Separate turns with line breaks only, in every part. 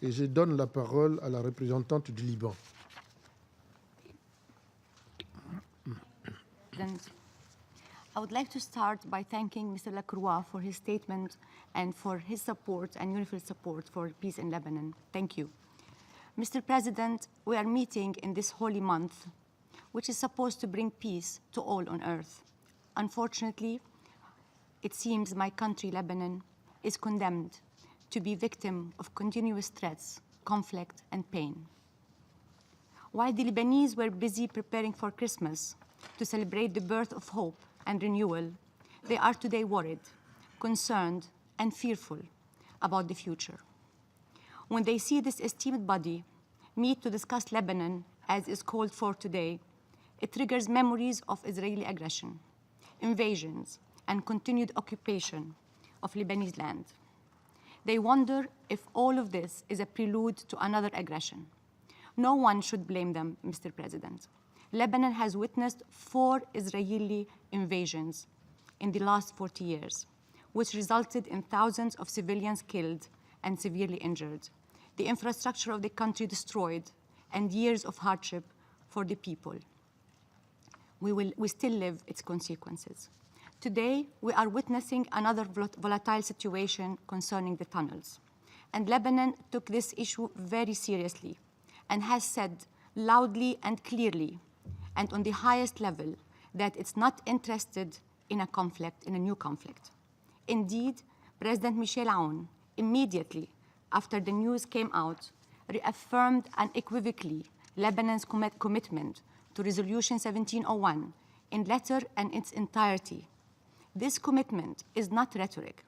Et je donne la parole à la représentante du Liban.
I would like to start by thanking Mr. Lacroix for his statement and for his support and UNIFIL support for peace in Lebanon. Thank you. Mr. President, we are meeting in this holy month, which is supposed to bring peace to all on earth. Unfortunately, it seems my country, Lebanon, is condemned to be victim of continuous threats, conflict, and pain. While the Lebanese were busy preparing for Christmas to celebrate the birth of hope and renewal, they are today worried, concerned, and fearful about the future. When they see this esteemed body meet to discuss Lebanon, as is called for today, it triggers memories of Israeli aggression, invasions, and continued occupation of Lebanese land. They wonder if all of this is a prelude to another aggression. No one should blame them, Mr. President. Lebanon has witnessed 4 Israeli invasions in the last 40 years, which resulted in thousands of civilians killed and severely injured, the infrastructure of the country destroyed, and years of hardship for the people. We still live its consequences. Today, we are witnessing another volatile situation concerning the tunnels. And Lebanon took this issue very seriously and has said loudly and clearly and on the highest level that it's not interested in a conflict, in a new conflict. Indeed, President Michel Aoun, immediately after the news came out, reaffirmed unequivocally Lebanon's commitment to Resolution 1701 in letter and its entirety. This commitment is not rhetoric,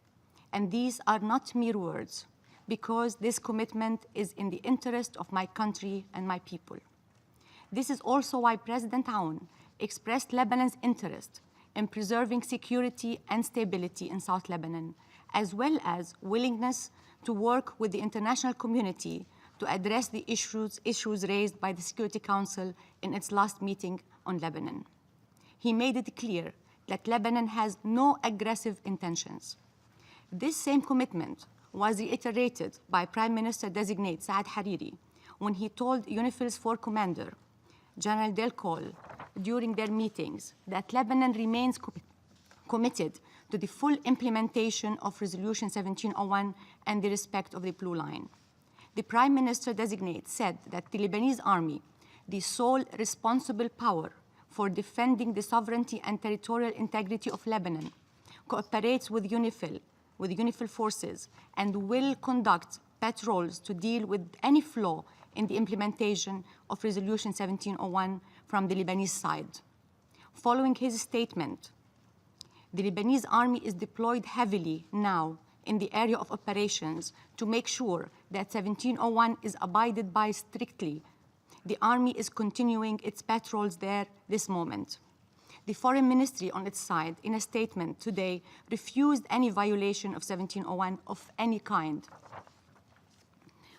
and these are not mere words, because this commitment is in the interest of my country and my people. This is also why President Aoun expressed Lebanon's interest in preserving security and stability in South Lebanon, as well as willingness to work with the international community to address the issues raised by the Security Council in its last meeting on Lebanon. He made it clear that Lebanon has no aggressive intentions. This same commitment was reiterated by Prime Minister-designate Saad Hariri when he told UNIFIL's 4th commander, General Del Col, during their meetings that Lebanon remains committed to the full implementation of Resolution 1701 and the respect of the Blue Line. The Prime Minister-designate said that the Lebanese army, the sole responsible power for defending the sovereignty and territorial integrity of Lebanon, cooperates with UNIFIL forces, and will conduct patrols to deal with any flaw in the implementation of Resolution 1701 from the Lebanese side. Following his statement, the Lebanese army is deployed heavily now in the area of operations to make sure that 1701 is abided by strictly. The army is continuing its patrols there this moment. The Foreign Ministry on its side, in a statement today, refused any violation of 1701 of any kind.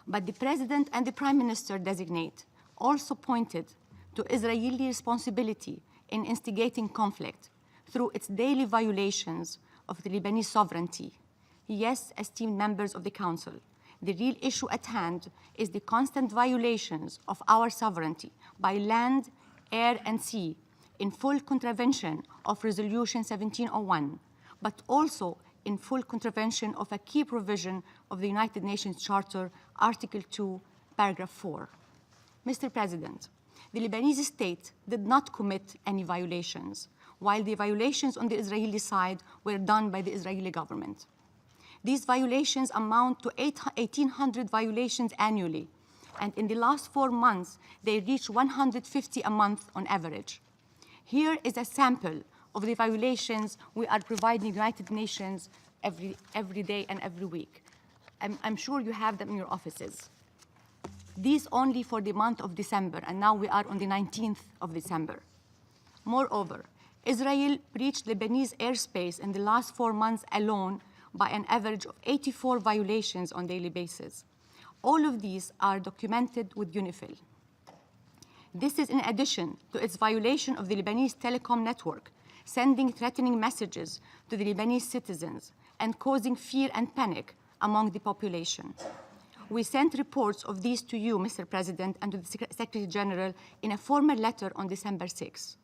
But the President and the Prime Minister-designate also pointed to Israeli responsibility in instigating conflict through its daily violations of the Lebanese sovereignty. Yes, esteemed members of the Council, the real issue at hand is the constant violations of our sovereignty by land, air, and sea in full contravention of Resolution 1701, but also in full contravention of a key provision of the United Nations Charter, Article 2, Paragraph 4. Mr. President, the Lebanese state did not commit any violations, while the violations on the Israeli side were done by the Israeli government. These violations amount to 1,800 violations annually, and in the last 4 months, they reach 150 a month on average. Here is a sample of the violations we are providing the United Nations every day and every week. I'm sure you have them in your offices. These only for the month of December, and now we are on the 19th of December. Moreover, Israel breached Lebanese airspace in the last 4 months alone by an average of 84 violations on a daily basis. All of these are documented with UNIFIL. This is in addition to its violation of the Lebanese telecom network, sending threatening messages to the Lebanese citizens and causing fear and panic among the population. We sent reports of these to you, Mr. President, and to the Secretary General in a formal letter on December 6.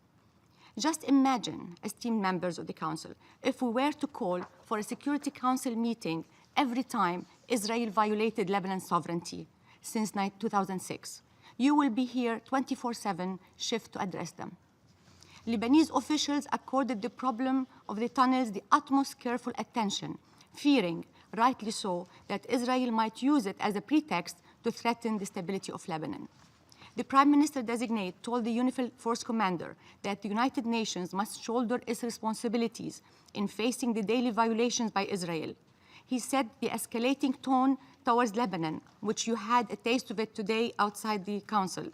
Just imagine, esteemed members of the Council, if we were to call for a Security Council meeting every time Israel violated Lebanon's sovereignty since 2006. You will be here 24/7 shift to address them. Lebanese officials accorded the problem of the tunnels the utmost careful attention, fearing, rightly so, that Israel might use it as a pretext to threaten the stability of Lebanon. The Prime Minister-designate told the Unified Force Commander that the United Nations must shoulder its responsibilities in facing the daily violations by Israel. He said the escalating tone towards Lebanon, which you had a taste of it today outside the Council,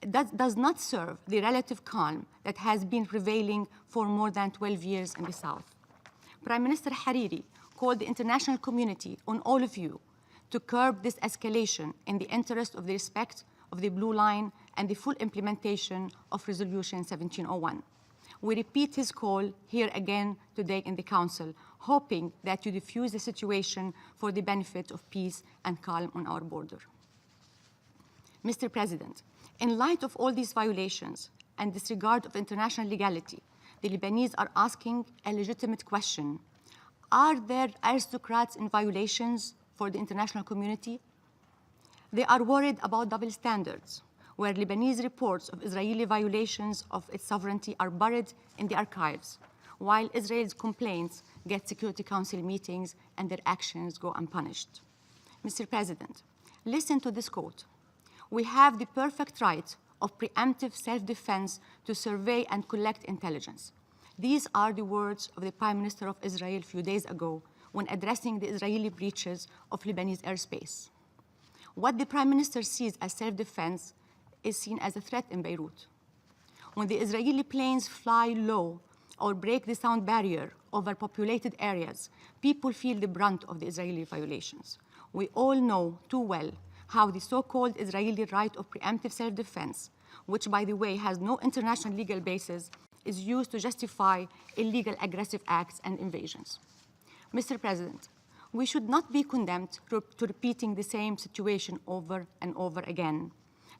that does not serve the relative calm that has been prevailing for more than 12 years in the South. Prime Minister Hariri called the international community on all of you to curb this escalation in the interest of the respect of the Blue Line and the full implementation of Resolution 1701. We repeat his call here again today in the Council, hoping that you diffuse the situation for the benefit of peace and calm on our border. Mr. President, in light of all these violations and disregard of international legality, the Lebanese are asking a legitimate question. Are there aristocrats in violations for the international community? They are worried about double standards, where Lebanese reports of Israeli violations of its sovereignty are buried in the archives, while Israel's complaints get Security Council meetings and their actions go unpunished. Mr. President, listen to this quote. We have the perfect right of preemptive self-defense to survey and collect intelligence. These are the words of the Prime Minister of Israel a few days ago when addressing the Israeli breaches of Lebanese airspace. What the Prime Minister sees as self-defense is seen as a threat in Beirut. When the Israeli planes fly low or break the sound barrier over populated areas, people feel the brunt of the Israeli violations. We all know too well how the so-called Israeli right of preemptive self-defense, which, by the way, has no international legal basis, is used to justify illegal aggressive acts and invasions. Mr. President, we should not be condemned to repeating the same situation over and over again.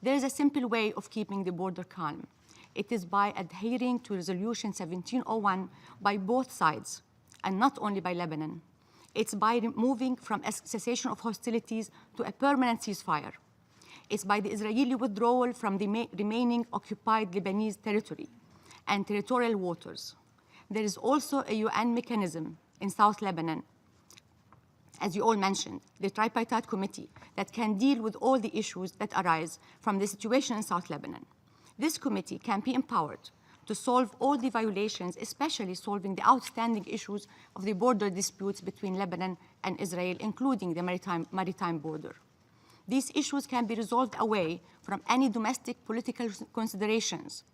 There is a simple way of keeping the border calm. It is by adhering to Resolution 1701 by both sides, and not only by Lebanon. It's by moving from a cessation of hostilities to a permanent ceasefire. It's by the Israeli withdrawal from the remaining occupied Lebanese territory and territorial waters. There is also a UN mechanism in South Lebanon, as you all mentioned, the Tripartite Committee that can deal with all the issues that arise from the situation in South Lebanon. This committee can be empowered to solve all the violations, especially solving the outstanding issues of the border disputes between Lebanon and Israel, including the maritime border. These issues can be resolved away from any domestic political considerations.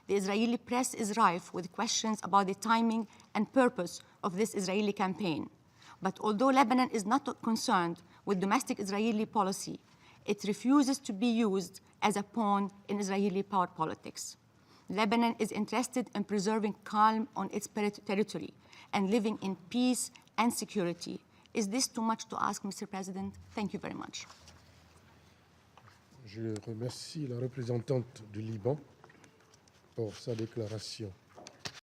The Israeli press is rife with questions about the timing and purpose of this Israeli campaign. But although Lebanon is not concerned with domestic Israeli policy, it refuses to be used as a pawn in Israeli power politics. Lebanon is interested in preserving calm on its territory and living in peace and security. Is this too much to ask, Mr. President? Thank you very much.
Je remercie la représentante du Liban pour sa déclaration.